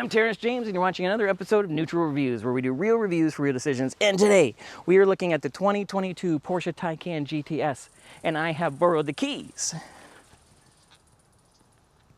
I'm Terrence James, and you're watching another episode of Neutral Reviews, where we do real reviews for real decisions. And today, we are looking at the 2022 Porsche Taycan GTS, and I have borrowed the keys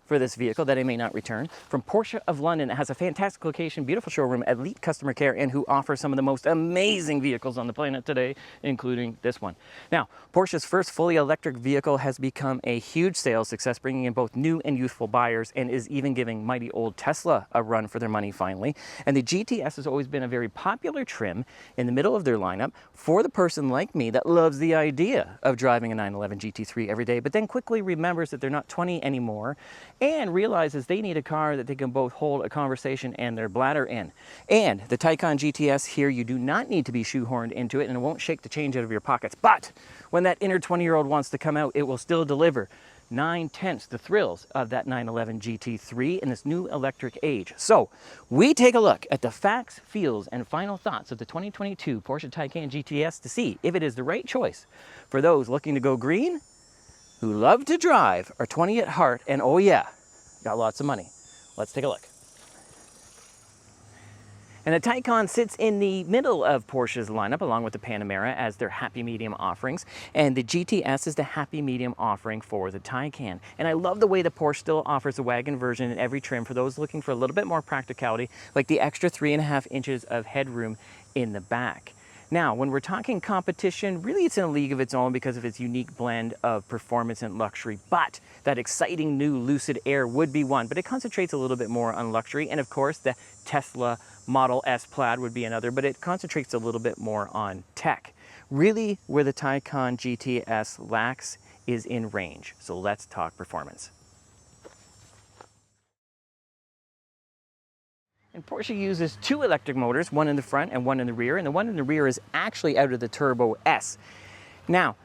for this vehicle that I may not return from Porsche of London. It has a fantastic location, beautiful showroom, elite customer care, and who offers some of the most amazing vehicles on the planet today, including this one. Now, Porsche's first fully electric vehicle has become a huge sales success, bringing in both new and youthful buyers, and is even giving mighty old Tesla a run for their money finally. And the GTS has always been a very popular trim in the middle of their lineup for the person like me that loves the idea of driving a 911 GT3 every day, but then quickly remembers that they're not 20 anymore and realizes they need a car that they can both hold a conversation and their bladder in. And the Taycan GTS here, you do not need to be shoehorned into it, and it won't shake the change out of your pockets. But when that inner 20-year-old wants to come out, it will still deliver 9/10 the thrills of that 911 GT3 in this new electric age. So we take a look at the facts, feels, and final thoughts of the 2022 Porsche Taycan GTS to see if it is the right choice for those looking to go green, who love to drive, are 20 at heart, and oh yeah, got lots of money. Let's take a look. And the Taycan sits in the middle of Porsche's lineup along with the Panamera as their happy medium offerings, and the GTS is the happy medium offering for the Taycan. And I love the way the Porsche still offers a wagon version in every trim for those looking for a little bit more practicality, like the extra 3.5 inches of headroom in the back. Now, when we're talking competition, really it's in a league of its own because of its unique blend of performance and luxury, but that exciting new Lucid Air would be one, but it concentrates a little bit more on luxury. And of course, the Tesla Model S Plaid would be another, but it concentrates a little bit more on tech. Really, where the Taycan GTS lacks is in range. So let's talk performance. And Porsche uses two electric motors, one in the front and one in the rear, and the one in the rear is actually out of the Turbo S. Now,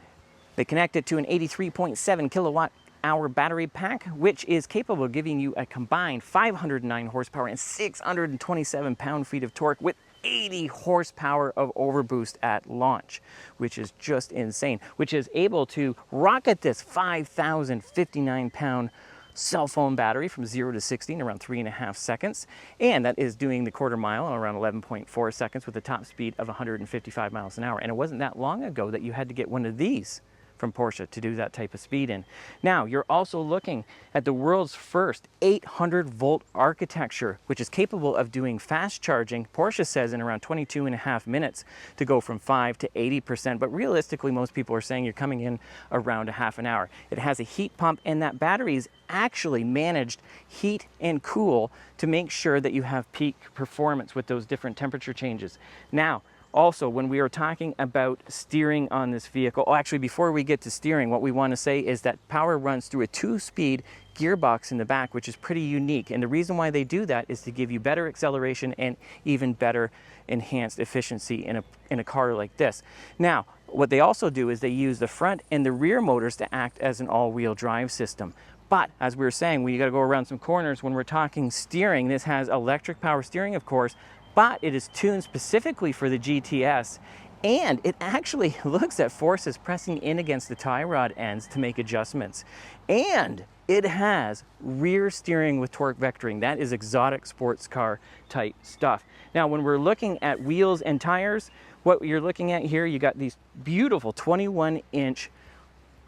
they connect it to an 83.7 kilowatt hour battery pack, which is capable of giving you a combined 509 horsepower and 627 pound-feet of torque with 80 horsepower of overboost at launch, which is just insane, which is able to rocket this 5,059 pound cell phone battery from 0 to 60 in around 3.5 seconds, and that is doing the quarter mile in around 11.4 seconds with a top speed of 155 miles an hour. And it wasn't that long ago that you had to get one of these from Porsche to do that type of speed in. Now, you're also looking at the world's first 800-volt architecture, which is capable of doing fast charging, Porsche says, in around 22.5 minutes to go from 5 to 80%. But realistically, most people are saying you're coming in around a half an hour. It has a heat pump, and that battery is actually managed heat and cool to make sure that you have peak performance with those different temperature changes. Now, also, when we are talking about steering on this vehicle, actually before we get to steering, what we want to say is that power runs through a 2-speed gearbox in the back, which is pretty unique. And the reason why they do that is to give you better acceleration and even better enhanced efficiency in a car like this. Now, what they also do is they use the front and the rear motors to act as an all-wheel drive system. But as we were saying, we got to go around some corners. When we're talking steering, this has electric power steering, of course, but it is tuned specifically for the GTS, and it actually looks at forces pressing in against the tie rod ends to make adjustments. And it has rear steering with torque vectoring. That is exotic sports car type stuff. Now, when we're looking at wheels and tires, what you're looking at here, you got these beautiful 21-inch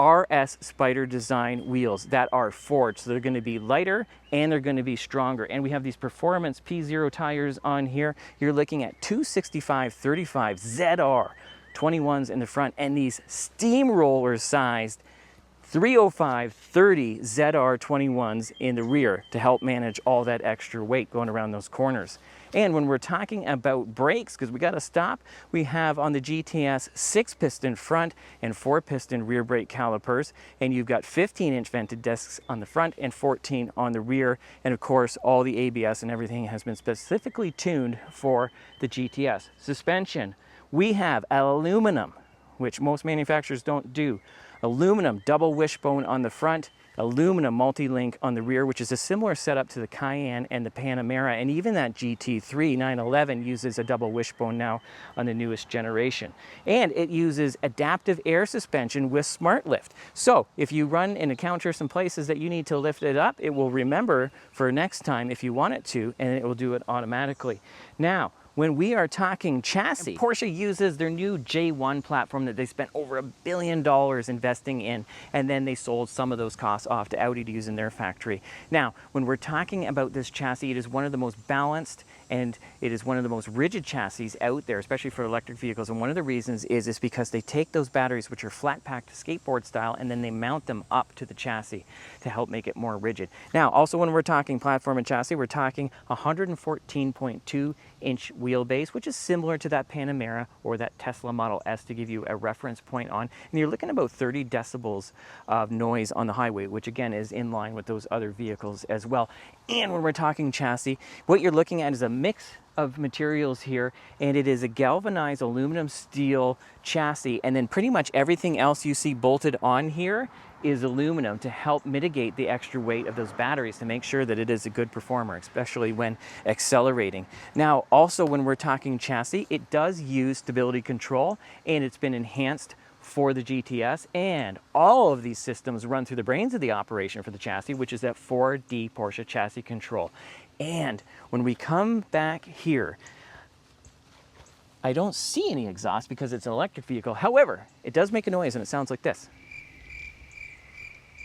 RS Spider design wheels that are forged. So they're going to be lighter and they're going to be stronger. And we have these performance P0 tires on here. You're looking at 265/35 ZR 21s in the front and these steamroller sized 305/30 ZR 21s in the rear to help manage all that extra weight going around those corners. And when we're talking about brakes, because we got to stop, we have on the GTS 6-piston front and 4-piston rear brake calipers, and you've got 15-inch vented discs on the front and 14 on the rear. And of course, all the ABS and everything has been specifically tuned for the GTS. Suspension, we have aluminum, which most manufacturers don't do. Aluminum double wishbone on the front aluminum multi-link on the rear, which is a similar setup to the Cayenne and the Panamera, and even that GT3 911 uses a double wishbone now on the newest generation. And it uses adaptive air suspension with smart lift. So if you run and encounter some places that you need to lift it up, it will remember for next time if you want it to, and it will do it automatically. Now, when we are talking chassis, Porsche uses their new J1 platform that they spent over $1 billion investing in, and then they sold some of those costs off to Audi to use in their factory. Now, when we're talking about this chassis, it is one of the most balanced and it is one of the most rigid chassis out there, especially for electric vehicles. And one of the reasons is because they take those batteries, which are flat packed skateboard style, and then they mount them up to the chassis to help make it more rigid. Now, also when we're talking platform and chassis, we're talking 114.2-inch wheelbase, which is similar to that Panamera or that Tesla Model S, to give you a reference point on. And you're looking at about 30 decibels of noise on the highway, which again is in line with those other vehicles as well. And when we're talking chassis, what you're looking at is a mix of materials here, and it is a galvanized aluminum steel chassis, and then pretty much everything else you see bolted on here is aluminum to help mitigate the extra weight of those batteries to make sure that it is a good performer, especially when accelerating. Now, also when we're talking chassis, it does use stability control, and it's been enhanced for the GTS, and all of these systems run through the brains of the operation for the chassis, which is that 4D Porsche chassis control. And when we come back here, I don't see any exhaust because it's an electric vehicle. However, it does make a noise and it sounds like this.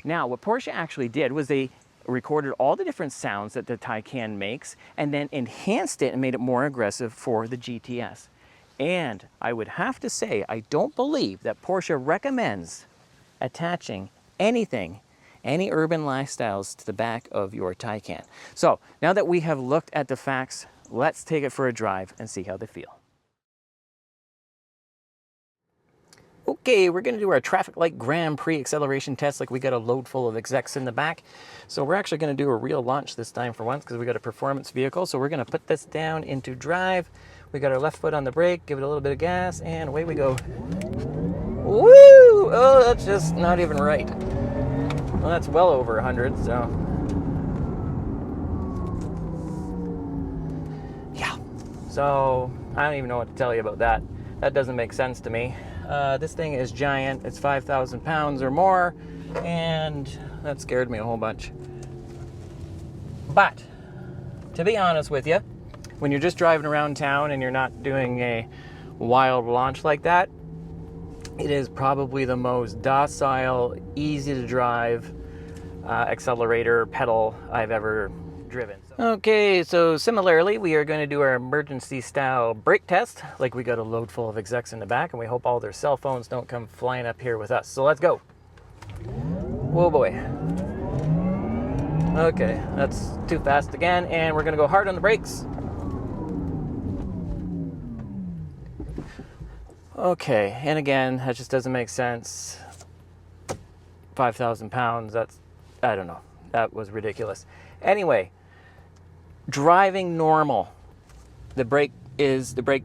Now, what Porsche actually did was they recorded all the different sounds that the Taycan makes and then enhanced it and made it more aggressive for the GTS. And I would have to say, I don't believe that Porsche recommends attaching anything, any urban lifestyles, to the back of your Taycan. So now that we have looked at the facts, let's take it for a drive and see how they feel. Okay, we're gonna do our traffic light Grand Prix acceleration test. Like, we got a load full of execs in the back. So we're actually gonna do a real launch this time for once, because we got a performance vehicle. So we're gonna put this down into drive. We got our left foot on the brake, give it a little bit of gas, and away we go. Woo! Oh, that's just not even right. Well, that's well over 100, so. Yeah. So, I don't even know what to tell you about that. That doesn't make sense to me. This thing is giant. It's 5,000 pounds or more, and that scared me a whole bunch. But, to be honest with you, when you're just driving around town and you're not doing a wild launch like that, it is probably the most docile, easy to drive accelerator pedal I've ever driven. Okay, so similarly, we are going to do our emergency style brake test. Like, we got a load full of execs in the back, and we hope all their cell phones don't come flying up here with us. So let's go. Oh boy. Okay, that's too fast again, and we're going to go hard on the brakes. Okay, and again, that just doesn't make sense. 5,000 pounds, that's, I don't know. That was ridiculous. Anyway, driving normal. The brake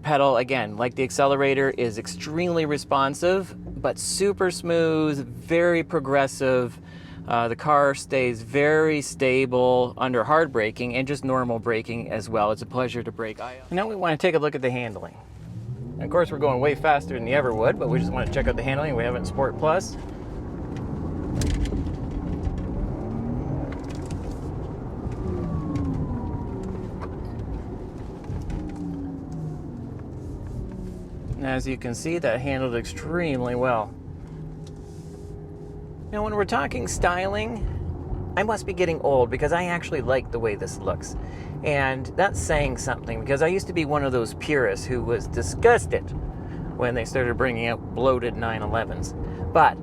pedal, again, like the accelerator, is extremely responsive, but super smooth, very progressive. The car stays very stable under hard braking and just normal braking as well. It's a pleasure to brake. Now we want to take a look at the handling. And of course, we're going way faster than you ever would, but we just want to check out the handling. We have it in Sport Plus. As you can see, that handled extremely well. Now, when we're talking styling, I must be getting old because I actually like the way this looks. And that's saying something, because I used to be one of those purists who was disgusted when they started bringing out bloated 911s. But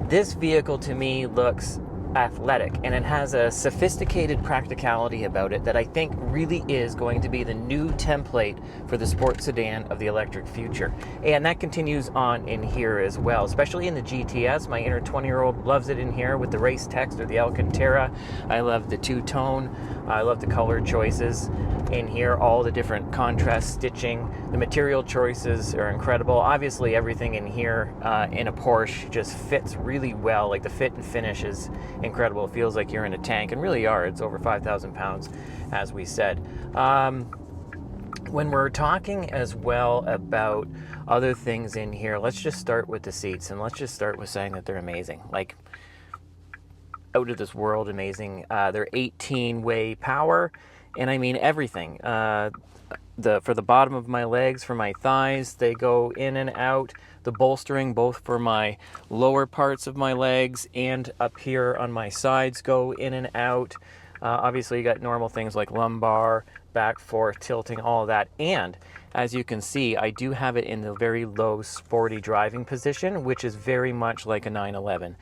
this vehicle to me looks athletic, and it has a sophisticated practicality about it that I think really is going to be the new template for the sports sedan of the electric future. And that continues on in here as well, especially in the GTS. My inner 20-year-old loves it in here with the race text or the Alcantara. I love the two-tone. I love the color choices in here, all the different contrast stitching. The material choices are incredible. Obviously, everything in here in a Porsche just fits really well. Like, the fit and finish is incredible. It feels like you're in a tank, and really are. It's over 5,000 pounds, as we said. When we're talking as well about other things in here, let's just start with the seats, and let's just start with saying that they're amazing. Like, out of this world amazing. They're 18-way power, and I mean everything. For the bottom of my legs, for my thighs, they go in and out. The bolstering, both for my lower parts of my legs and up here on my sides, go in and out. Obviously, you got normal things like lumbar, back, forth, tilting, all of that. And as you can see, I do have it in the very low sporty driving position, which is very much like a 911.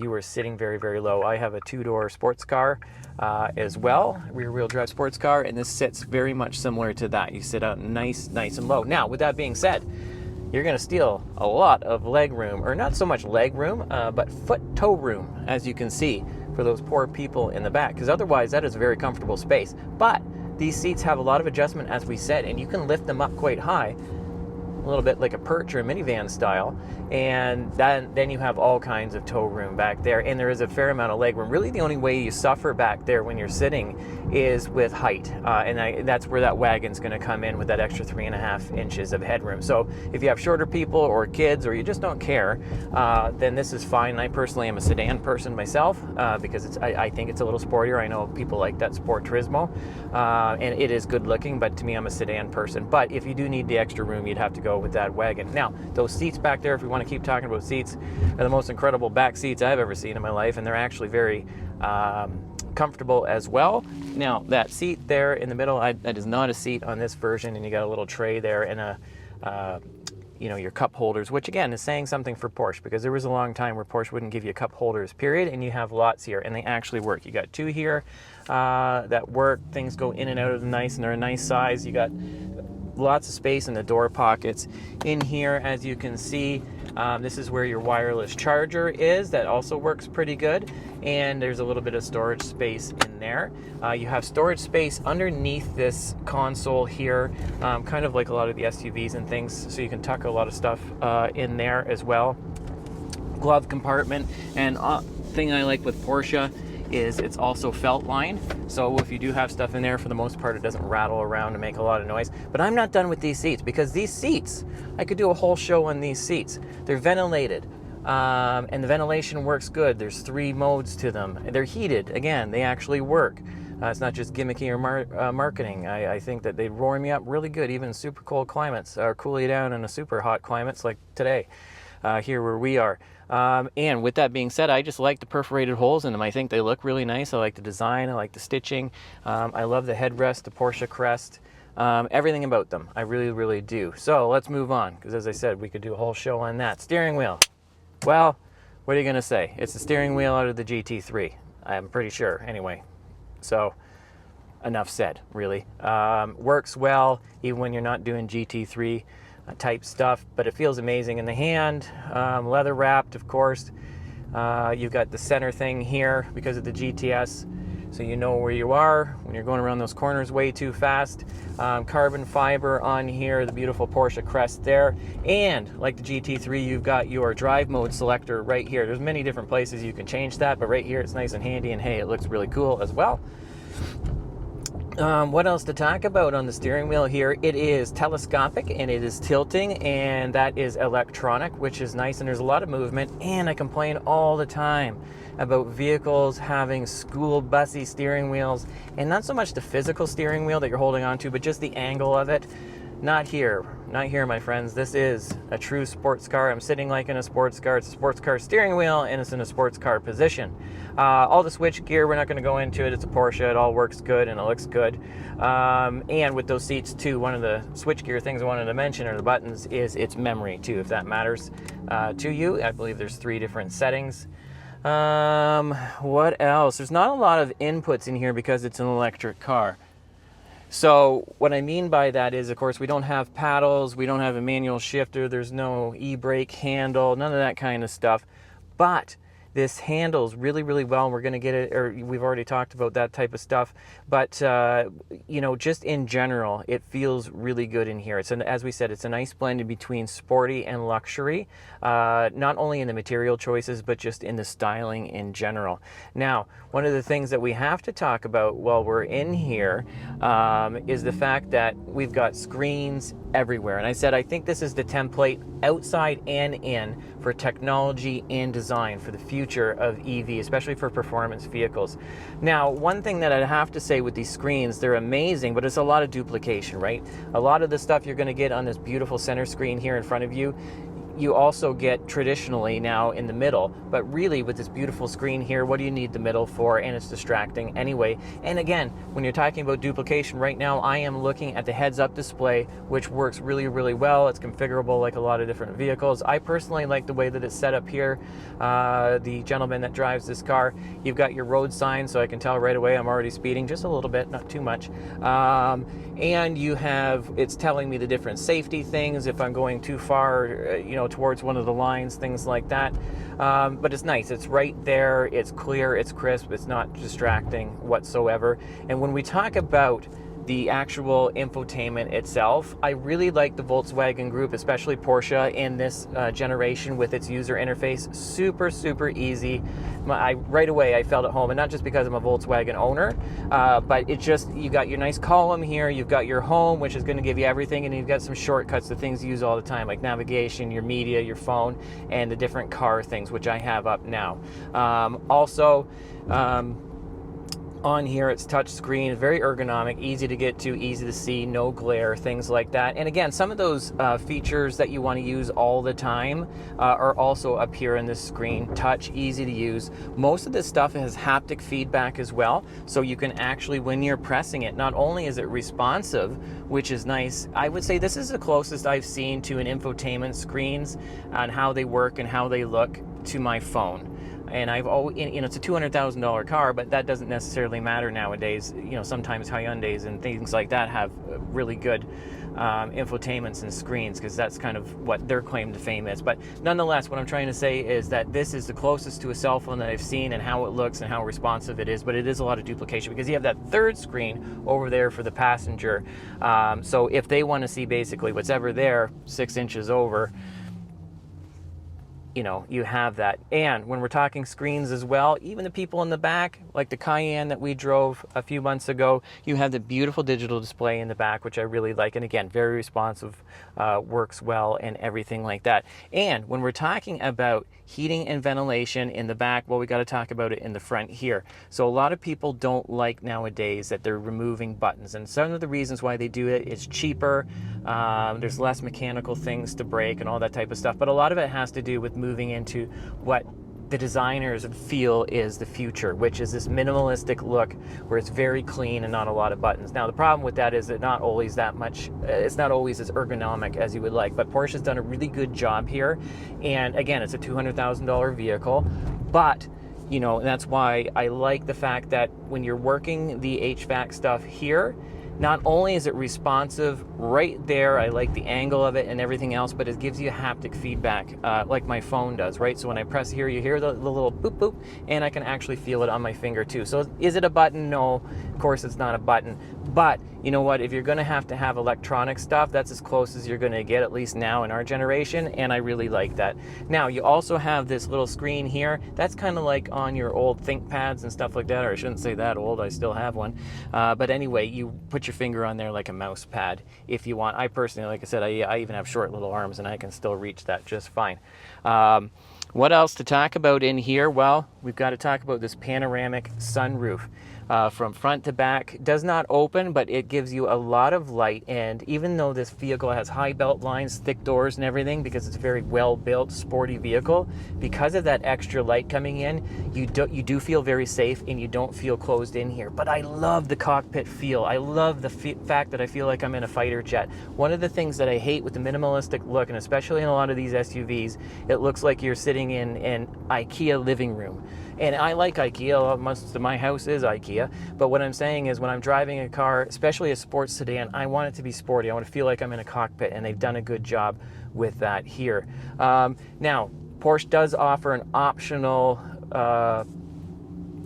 You are sitting very, very low. I have a two-door sports car as well, rear-wheel drive sports car, and this sits very much similar to that. You sit out nice and low. Now, with that being said, you're going to steal a lot of leg room, or not so much leg room, but foot-toe room, as you can see, for those poor people in the back, because otherwise that is a very comfortable space. But these seats have a lot of adjustment, as we said, and you can lift them up quite high, a little bit like a perch or a minivan style, and then you have all kinds of toe room back there, and there is a fair amount of leg room. Really, the only way you suffer back there when you're sitting is with height, and that's where that wagon's going to come in with that extra 3.5 inches of headroom. So if you have shorter people or kids, or you just don't care, then this is fine. I personally am a sedan person myself, because I think it's a little sportier. I know people like that Sport Turismo, and it is good looking, but to me, I'm a sedan person. But if you do need the extra room, you'd have to go with that wagon. Now, those seats back there, if we want to keep talking about seats, are the most incredible back seats I've ever seen in my life, and they're actually very comfortable as well. Now, that seat there in the middle, that is not a seat on this version, and you got a little tray there and your cup holders, which again is saying something for Porsche, because there was a long time where Porsche wouldn't give you cup holders, period, and you have lots here, and they actually work. You got two here that work. Things go in and out of them nice, and they're a nice size. You got lots of space in the door pockets. In here, as you can see, this is where your wireless charger is. That also works pretty good. And there's a little bit of storage space in there. You have storage space underneath this console here, kind of like a lot of the SUVs and things, so you can tuck a lot of stuff in there as well. Glove compartment, and thing I like with Porsche is it's also felt lined, so if you do have stuff in there, for the most part, it doesn't rattle around and make a lot of noise. But I'm not done with these seats, because these seats, I could do a whole show on these seats. They're ventilated, and the ventilation works good. There's 3 modes to them. They're heated. Again, they actually work. It's not just gimmicky or marketing. I think that they warm you up really good, even in super cold climates, or cool you down in a super hot climates like today, here where we are. And with that being said, I just like the perforated holes in them. I think they look really nice. I like the design. I like the stitching. I love the headrest, the Porsche crest, everything about them. I really, really do. So let's move on, because as I said, we could do a whole show on that. Steering wheel. Well, what are you going to say? It's the steering wheel out of the GT3. I'm pretty sure, anyway. So enough said, really. Works well, even when you're not doing GT3 type stuff, but it feels amazing in the hand. Leather wrapped, of course. You've got the center thing here because of the GTS, so you know where you are when you're going around those corners way too fast. Carbon fiber on here, the beautiful Porsche crest there, and like the GT3, you've got your drive mode selector right here. There's many different places you can change that, but right here it's nice and handy, and hey, it looks really cool as well. What else to talk about on the steering wheel here? It is telescopic, and it is tilting, and that is electronic, which is nice, and there's a lot of movement. And I complain all the time about vehicles having school bussy steering wheels, and not so much the physical steering wheel that you're holding onto, but just the angle of it. Not here, my friends. This is a true sports car. I'm sitting like in a sports car. It's a sports car steering wheel, and it's in a sports car position. All the switch gear, we're not going to go into it. It's a Porsche. It all works good, and it looks good. And with those seats, too, one of the switch gear things I wanted to mention, or the buttons, is its memory, too, if that matters to you. I believe there's 3 different settings. What else? There's not a lot of inputs in here because it's an electric car. So what I mean by that is, of course, we don't have paddles, we don't have a manual shifter, there's no e-brake handle, none of that kind of stuff. But This handles really, really well, and we're going to get it, or we've already talked about that type of stuff. But, you know, just in general, it feels really good in here. As we said, it's a nice blend in between sporty and luxury, not only in the material choices, but just in the styling in general. Now, one of the things that we have to talk about while we're in here is the fact that we've got screens everywhere. And I said, I think this is the template outside and in for technology and design for the future of EV, especially for performance vehicles. Now, one thing that I'd have to say with these screens, they're amazing, but it's a lot of duplication, right? A lot of the stuff you're going to get on this beautiful center screen here in front of you, you also get traditionally now in the middle, but really with this beautiful screen here, what do you need the middle for? And it's distracting anyway. And again, when you're talking about duplication right now, I am looking at the heads-up display, which works really, really well. It's configurable like a lot of different vehicles. I personally like the way that it's set up here. The gentleman that drives this car, you've got your road sign, so I can tell right away I'm already speeding, just a little bit, not too much. And you have, it's telling me the different safety things, if I'm going too far, you know, towards one of the lines, things like that. But it's nice, it's right there, it's clear, it's crisp, it's not distracting whatsoever. And when we talk about the actual infotainment itself, I really like the Volkswagen Group, especially Porsche in this generation with its user interface. Super, super easy. Right away I felt at home, and not just because I'm a Volkswagen owner, but it just, you got your nice column here, you've got your home, which is going to give you everything, and you've got some shortcuts, the things you use all the time, like navigation, your media, your phone, and the different car things, which I have up now. On here, it's touch screen, very ergonomic, easy to get to, easy to see, no glare, things like that. And again, some of those features that you want to use all the time are also up here in this screen. Touch, easy to use. Most of this stuff has haptic feedback as well, so you can actually, when you're pressing it, not only is it responsive, which is nice, I would say this is the closest I've seen to an infotainment screens on how they work and how they look to my phone. And I've always, you know, it's a $200,000 car, but that doesn't necessarily matter nowadays. You know, sometimes Hyundais and things like that have really good infotainments and screens, because that's kind of what their claim to fame is. But nonetheless, what I'm trying to say is that this is the closest to a cell phone that I've seen, and how it looks and how responsive it is. But it is a lot of duplication, because you have that third screen over there for the passenger. So if they want to see basically what's ever there 6 inches over, you know, you have that. And when we're talking screens as well, even the people in the back, like the Cayenne that we drove a few months ago, you have the beautiful digital display in the back, which I really like. And again, very responsive, works well and everything like that. And when we're talking about heating and ventilation in the back, well, we got to talk about it in the front here. So a lot of people don't like nowadays that they're removing buttons, and some of the reasons why they do it is cheaper. There's less mechanical things to break and all that type of stuff, but a lot of it has to do with moving into what the designers feel is the future, which is this minimalistic look where it's very clean and not a lot of buttons. Now, the problem with that is that not always that much, it's not always as ergonomic as you would like, but Porsche's done a really good job here. And again, it's a $200,000 vehicle, but you know, and that's why I like the fact that when you're working the HVAC stuff here, not only is it responsive right there, I like the angle of it and everything else, but it gives you haptic feedback like my phone does, right? So when I press here, you hear the little boop boop, and I can actually feel it on my finger too. So is it a button? No, of course it's not a button. But you know what, if you're gonna have to have electronic stuff, that's as close as you're gonna get, at least now in our generation, and I really like that. Now, you also have this little screen here. That's kind of like on your old ThinkPads and stuff like that, or I shouldn't say that old, I still have one. But anyway, you put your finger on there like a mouse pad if you want. I personally, like I said, I even have short little arms and I can still reach that just fine. What else to talk about in here? Well, we've got to talk about this panoramic sunroof. From front to back, does not open, but it gives you a lot of light. And even though this vehicle has high belt lines, thick doors and everything, because it's a very well built sporty vehicle, because of that extra light coming in, you do feel very safe and you don't feel closed in here. But I love the cockpit feel. I love the fact that I feel like I'm in a fighter jet. One of the things that I hate with the minimalistic look, and especially in a lot of these SUVs, it looks like you're sitting in an IKEA living room. And I like IKEA, most of my house is IKEA, but what I'm saying is when I'm driving a car, especially a sports sedan, I want it to be sporty. I want to feel like I'm in a cockpit, and they've done a good job with that here. Now, Porsche does offer an optional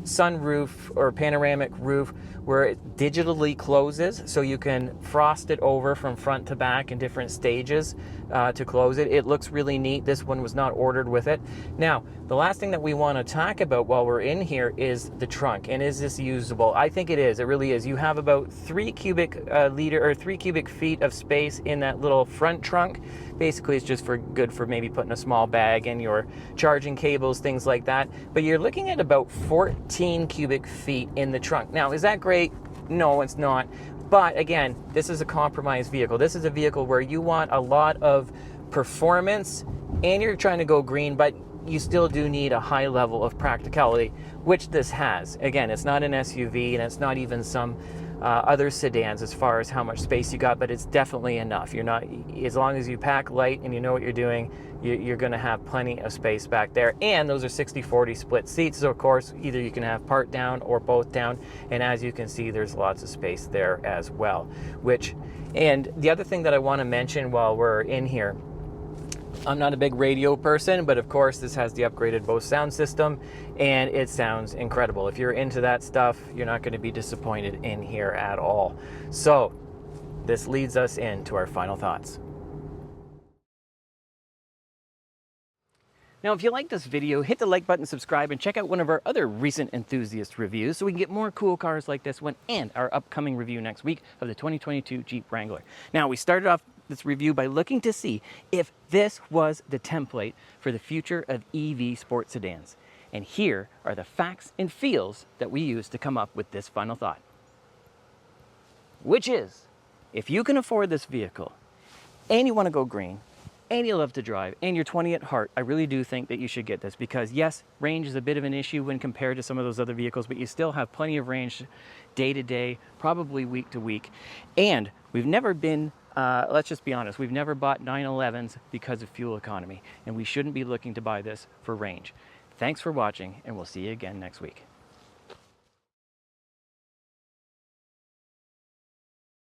sunroof or panoramic roof where it digitally closes, so you can frost it over from front to back in different stages to close it. It looks really neat. This one was not ordered with it. Now, the last thing that we want to talk about while we're in here is the trunk, and is this usable? I think it is. It really is. You have about 3 cubic feet of space in that little front trunk. Basically, it's just good for maybe putting a small bag in your charging cables, things like that. But you're looking at about 14 cubic feet in the trunk. Now, is that great? No, it's not. But again, this is a compromise vehicle. This is a vehicle where you want a lot of performance and you're trying to go green, but you still do need a high level of practicality, which this has. Again, it's not an SUV and it's not even some other sedans as far as how much space you got, but it's definitely enough. You're not, as long as you pack light and you know what you're doing, you're going to have plenty of space back there. And those are 60-40 split seats, so of course either you can have part down or both down, and as you can see, there's lots of space there as well. And the other thing that I want to mention while we're in here, I'm not a big radio person, but of course this has the upgraded Bose sound system and it sounds incredible. If you're into that stuff, you're not going to be disappointed in here at all. So this leads us into our final thoughts. Now, if you like this video, hit the like button, subscribe, and check out one of our other recent enthusiast reviews so we can get more cool cars like this one and our upcoming review next week of the 2022 Jeep Wrangler. Now, we started off this review by looking to see if this was the template for the future of EV sports sedans. And here are the facts and feels that we used to come up with this final thought. Which is, if you can afford this vehicle and you want to go green, and you love to drive, and you're 20 at heart, I really do think that you should get this, because yes, range is a bit of an issue when compared to some of those other vehicles, but you still have plenty of range day to day, probably week to week. And we've never been, let's just be honest, we've never bought 911s because of fuel economy, and we shouldn't be looking to buy this for range. Thanks for watching, and we'll see you again next week.